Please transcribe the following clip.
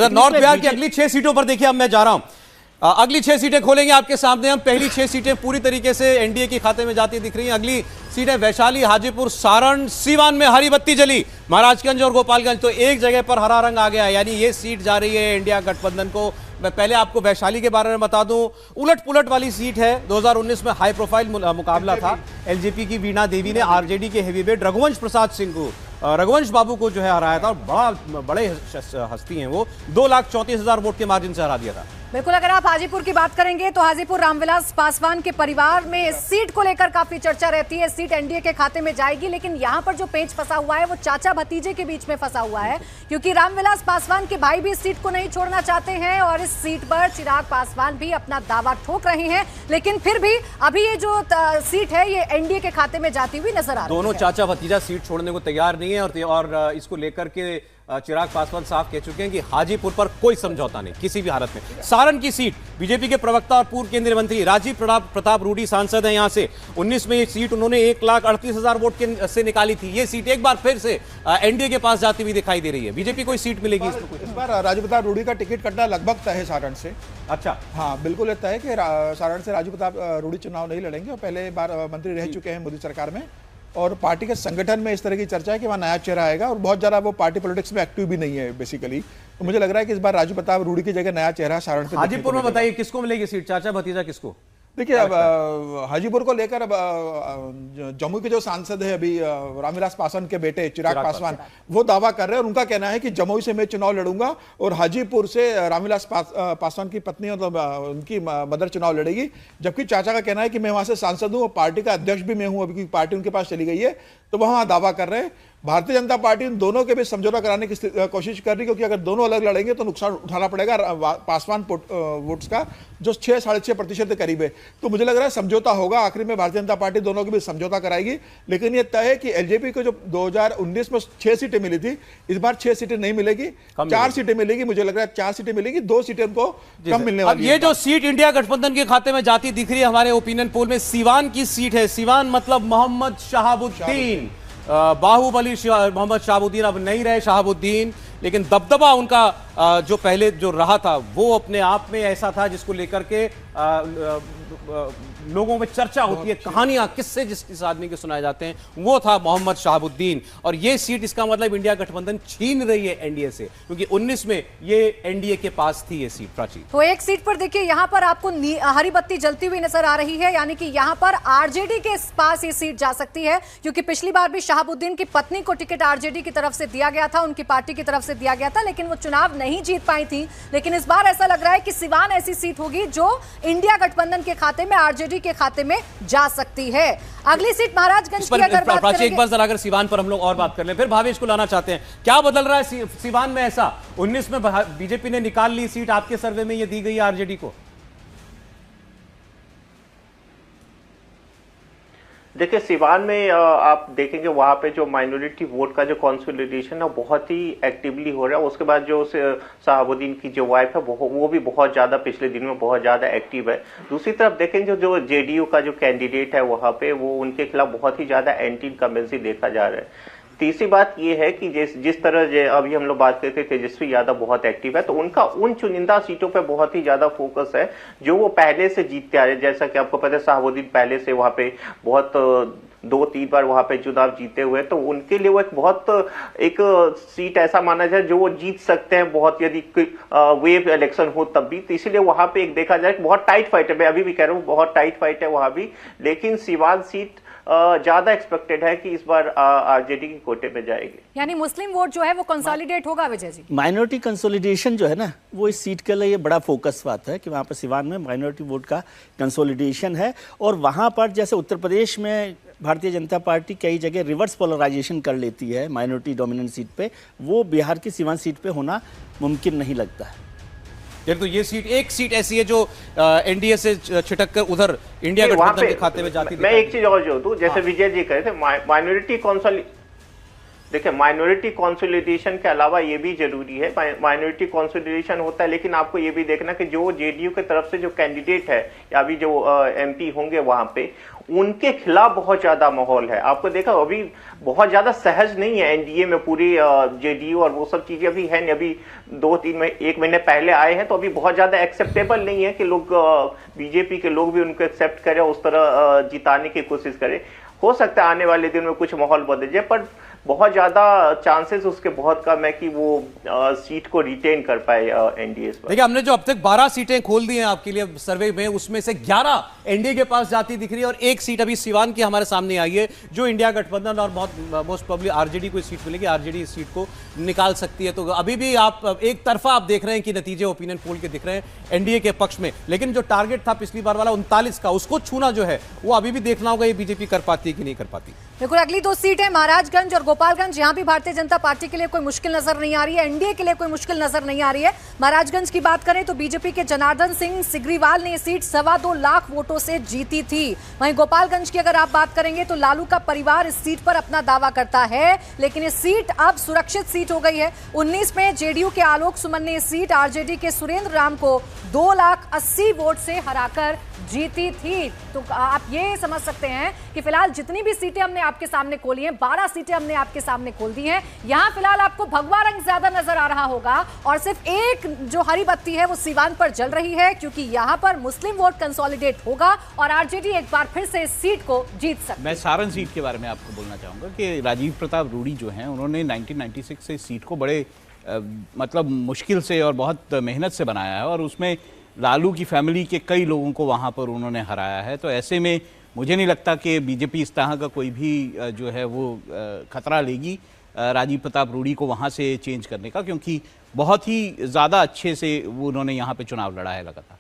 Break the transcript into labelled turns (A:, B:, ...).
A: अच्छा, नॉर्थ बिहार की अगली 6 सीटों पर देखिए, अब मैं जा रहा हूं, अगली 6 सीटें खोलेंगे आपके सामने हम। पहली 6 सीटें पूरी तरीके से एनडीए के खाते में जाती दिख रही हैं। अगली सीटें वैशाली, हाजीपुर, सारण, सीवान में हरी बत्ती जली, महाराजगंज और गोपालगंज तो एक जगह पर हरा रंग आ गया, यानी ये सीट जा रही है इंडिया गठबंधन को। मैं पहले आपको वैशाली के बारे में बता दूं, उलट पुलट वाली सीट है। 2019 में हाई प्रोफाइल मुकाबला था, एलजेपी की वीणा देवी ने आरजेडी के हेवीवेट रघुवंश प्रसाद सिंह को, रघुवंश बाबू को जो है हराया था, और बड़े हस्ती हैं वो, 2,34,000 वोट के मार्जिन से हरा दिया था।
B: बिल्कुल, अगर आप हाजीपुर की बात करेंगे तो हाजीपुर रामविलास पासवान के परिवार में इस सीट को लेकर काफी चर्चा रहती है। सीट एनडीए के खाते में जाएगी, लेकिन यहाँ पर जो पेच फंसा हुआ है वो चाचा भतीजे के बीच में फंसा हुआ है, क्योंकि रामविलास पासवान के भाई भी इस सीट को नहीं छोड़ना चाहते हैं और इस सीट पर चिराग पासवान भी अपना दावा ठोक रहे हैं। लेकिन फिर भी अभी ये जो सीट है ये एनडीए के खाते में जाती हुई नजर आ रही है।
A: दोनों चाचा भतीजा सीट छोड़ने को तैयार नहीं है और इसको लेकर के चिराग पासवान साफ कह चुके हैं कि हाजीपुर पर कोई समझौता नहीं किसी भी हालत में। सारण की सीट बीजेपी के प्रवक्ता और पूर्व केंद्रीय मंत्री राजीव प्रताप रूडी सांसद हैं, यहां से 19 में ये सीट उन्होंने 1,38,000 वोट से निकाली थी। ये सीट एक बार फिर से एनडीए के पास जाती हुई दिखाई दे रही है। बीजेपी कोई सीट मिलेगी
C: इस बार राजीव प्रताप रूडी का टिकट कटना लगभग तय है सारण से।
A: अच्छा,
C: हाँ, बिल्कुल तय है कि सारण से राजीव प्रताप रूडी चुनाव नहीं लड़ेंगे और पहले बार मंत्री रह चुके हैं मोदी सरकार में, और पार्टी के संगठन में इस तरह की चर्चा है कि वहाँ नया चेहरा आएगा और बहुत ज़्यादा वो पार्टी पॉलिटिक्स में एक्टिव भी नहीं है बेसिकली। तो मुझे लग रहा है कि इस बार राजीव प्रताप रूडी की जगह नया चेहरा सारण पे।
A: हाजीपुर में बताइए किसको मिलेगी सीट, चाचा भतीजा किसको?
C: देखिए, अब हाजीपुर को लेकर अब जम्मू के जो सांसद है अभी रामविलास पासवान के बेटे चिराग पासवान, वो दावा कर रहे हैं और उनका कहना है कि जमुई से मैं चुनाव लड़ूंगा और हाजीपुर से रामविलास पासवान की पत्नी और उनकी मदर चुनाव लड़ेगी। जबकि चाचा का कहना है कि मैं वहां से सांसद हूं और पार्टी का अध्यक्ष भी मैं हूं, अभी पार्टी उनके पास चली गई है, तो वहां दावा कर रहे हैं। भारतीय जनता पार्टी इन दोनों के बीच समझौता कराने की कोशिश कर रही है, क्योंकि अगर दोनों अलग लड़ेंगे तो नुकसान उठाना पड़ेगा पासवान वोट्स का, जो 6-6.5% के करीब है। तो मुझे लग रहा है समझौता होगा, आखिर में भारतीय जनता पार्टी दोनों के बीच समझौता कराएगी। लेकिन ये तय है कि एलजेपी को जो 2019 में 6 सीटें मिली थी, इस बार 6 सीटें नहीं मिलेगी, 4 सीटें मिलेगी। मुझे लग रहा है 4 सीटें मिलेगी, 2 सीटें उनको कम मिलने वाली है।
A: ये जो सीट इंडिया गठबंधन के खाते में जाती दिख रही है हमारे ओपिनियन पोल में, सीवान की सीट है। सीवान मतलब मोहम्मद शहाबुद्दीन, बाहुबली मोहम्मद शहाबुद्दीन अब नहीं रहे शहाबुद्दीन, लेकिन दबदबा उनका जो पहले जो रहा था वो अपने आप में ऐसा था जिसको लेकर के लोगों में चर्चा होती है, कहानियां किस्से जिस आदमी के सुनाए जाते हैं, वो था मोहम्मद शहाबुद्दीन। और ये सीट, इसका मतलब इंडिया गठबंधन छीन रही है एनडीए से, क्योंकि 19 में ये एनडीए के पास थी ये सीट। प्राची,
B: तो एक सीट पर देखिए यहां पर आपको हरी बत्ती जलती हुई नजर आ रही है, यानी कि यहां पर आरजेडी के पास ये सीट जा सकती है, क्योंकि पिछली बार भी शहाबुद्दीन की पत्नी को टिकट आरजेडी की तरफ से दिया गया था, उनकी पार्टी की तरफ से दिया गया था, लेकिन वो चुनाव नहीं जीत पाई थी। लेकिन इस बार ऐसा लग रहा है कि सिवान ऐसी सीट होगी जो इंडिया गठबंधन के खाते में, आरजेडी के खाते में जा सकती है। अगली सीट महाराजगंज की अगर बात करेंगे,
A: एक बार जरा अगर सिवान पर हम लोग और बात कर लें, फिर भावेश को लाना चाहते हैं। क्या बदल रहा है सिवान में ऐसा? 19 में बीजेपी ने निकाल ली सीट, आपके सर्वे में ये दी गई आरजेडी को।
D: देखिए, सिवान में आप देखेंगे वहां पे जो माइनॉरिटी वोट का जो कंसोलिडेशन है बहुत ही एक्टिवली हो रहा है। उसके बाद जो शहाबुद्दीन की जो वाइफ है वो भी बहुत ज्यादा पिछले दिन में बहुत ज्यादा एक्टिव है। दूसरी तरफ देखेंगे जो जेडीयू का जो कैंडिडेट है वहां पे वो उनके खिलाफ बहुत ही ज्यादा एंटी इनकम्बेंसी देखा जा रहा है। तीसरी बात ये है कि जिस तरह अभी हम लोग बात करते थे तेजस्वी यादव बहुत एक्टिव है, तो उनका उन चुनिंदा सीटों पे बहुत ही ज्यादा फोकस है जो वो पहले से जीतते आ रहे। जैसा कि आपको पता है शहाबुद्दीन पहले से वहां पे बहुत 2-3 बार वहां पे चुनाव जीते हुए, तो उनके लिए वो एक सीट ऐसा माना जाए जो वो जीत सकते हैं बहुत, यदि वेव इलेक्शन हो तब भी। तो इसीलिए वहां पे एक देखा जाए बहुत टाइट फाइट है, मैं अभी भी कह रहा हूँ बहुत टाइट फाइट है वहां भी। लेकिन सिवान सीट ज्यादा एक्सपेक्टेड है कि इस बार आरजेडी की कोटे में जाएगी,
B: यानी मुस्लिम वोट जो है वो कंसोलिडेट होगा। विजय जी,
E: माइनॉरिटी कंसोलिडेशन जो है ना, वो इस सीट के लिए बड़ा फोकस बात है कि वहाँ पर सिवान में माइनॉरिटी वोट का कंसोलिडेशन है। और वहाँ पर जैसे उत्तर प्रदेश में भारतीय जनता पार्टी कई जगह रिवर्स पोलराइजेशन कर लेती है माइनॉरिटी डोमिनेंट सीट पे, वो बिहार की सिवान सीट पे होना मुमकिन नहीं लगता है।
A: तो ये सीट, एक सीट ऐसी है जो एनडीए से छिटक कर उधर इंडिया गठबंधन के खाते में जाती है।
D: मैं एक चीज और जोड़ दूं, जैसे विजय जी कहे थे माइनॉरिटी देखिए, माइनॉरिटी कंसोलिडेशन के अलावा ये भी जरूरी है। माइनॉरिटी कंसोलिडेशन होता है, लेकिन आपको ये भी देखना कि जो जेडीयू की तरफ से जो कैंडिडेट है या अभी जो एमपी होंगे वहां पे, उनके खिलाफ बहुत ज्यादा माहौल है। आपको देखा अभी बहुत ज्यादा सहज नहीं है एनडीए में पूरी जेडीयू और वो सब चीजें अभी है नहीं। अभी 1 महीने पहले आए हैं, तो अभी बहुत ज्यादा एक्सेप्टेबल नहीं है कि लोग बीजेपी के लोग भी उनको एक्सेप्ट करें, उस तरह जिताने की कोशिश करें। हो सकता है आने वाले दिन में कुछ माहौल बदल जाए, पर बहुत ज्यादा चांसेस उसके बहुत कम है कि वो सीट को रिटेन कर पाए एनडीए पर।
A: देखिए, हमने जो अब तक 12 सीटें खोल दी हैं आपके लिए सर्वे में, उसमें से 11 एनडीए के पास जाती दिख रही है और एक सीट अभी सिवान की हमारे सामने आई है जो इंडिया गठबंधन और मोस्ट प्रोबेबली आरजेडी को सीट मिलेगी। आरजेडी इस सीट को निकाल सकती है। तो अभी भी आप एक तरफा आप देख रहे हैं कि नतीजे ओपिनियन पोल के दिख रहे हैं एनडीए के पक्ष में, लेकिन जो टारगेट था पिछली बार वाला 39 का, उसको छूना जो है वो अभी भी देखना होगा ये बीजेपी कर पाती है कि नहीं कर पाती।
B: बिल्कुल, अगली 2 सीटें महाराजगंज और गोपालगंज, यहां भी भारतीय जनता पार्टी के लिए कोई मुश्किल नजर नहीं आ रही है, एनडीए के लिए कोई मुश्किल नजर नहीं आ रही है। महाराजगंज की बात करें तो बीजेपी के जनार्दन सिंह सिग्रीवाल ने ये सीट 2.25 लाख वोटों से जीती थी। वहीं गोपालगंज की अगर आप बात करेंगे तो लालू का परिवार इस सीट पर अपना दावा करता है, लेकिन ये सीट अब सुरक्षित सीट हो गई है। 19 में जेडीयू के आलोक सुमन ने इस सीट आरजेडी के सुरेंद्र राम को 2,80,000 वोट से हराकर जीती थी। तो आप ये समझ सकते हैं कि फिलहाल जितनी भी सीटें हमने आपके सामने खोली हैं, 12 सीटें हमने आपके सामने खोल दी हैं, यहां फिलहाल आपको भगवा रंग ज्यादा नजर आ रहा होगा और सिर्फ एक जो हरी बत्ती है वो सीवान पर जल रही है, क्योंकि यहां पर मुस्लिम वोट कंसोलिडेट होगा और आरजेडी एक बार फिर से इस सीट को जीत सकती है।
F: मैं सारण सीट के बारे में आपको बोलना चाहूंगा कि राजीव प्रताप रूडी जो हैं, उन्होंने 1996 से इस सीट को बड़े मतलब मुश्किल से और बहुत मेहनत से बनाया है और उसमें लालू की फैमिली के कई लोगों को वहाँ पर उन्होंने हराया है। तो ऐसे में मुझे नहीं लगता कि बीजेपी इस तरह का कोई भी जो है वो खतरा लेगी राजीव प्रताप रूडी को वहाँ से चेंज करने का, क्योंकि बहुत ही ज़्यादा अच्छे से वो उन्होंने यहाँ पे चुनाव लड़ा है लगातार।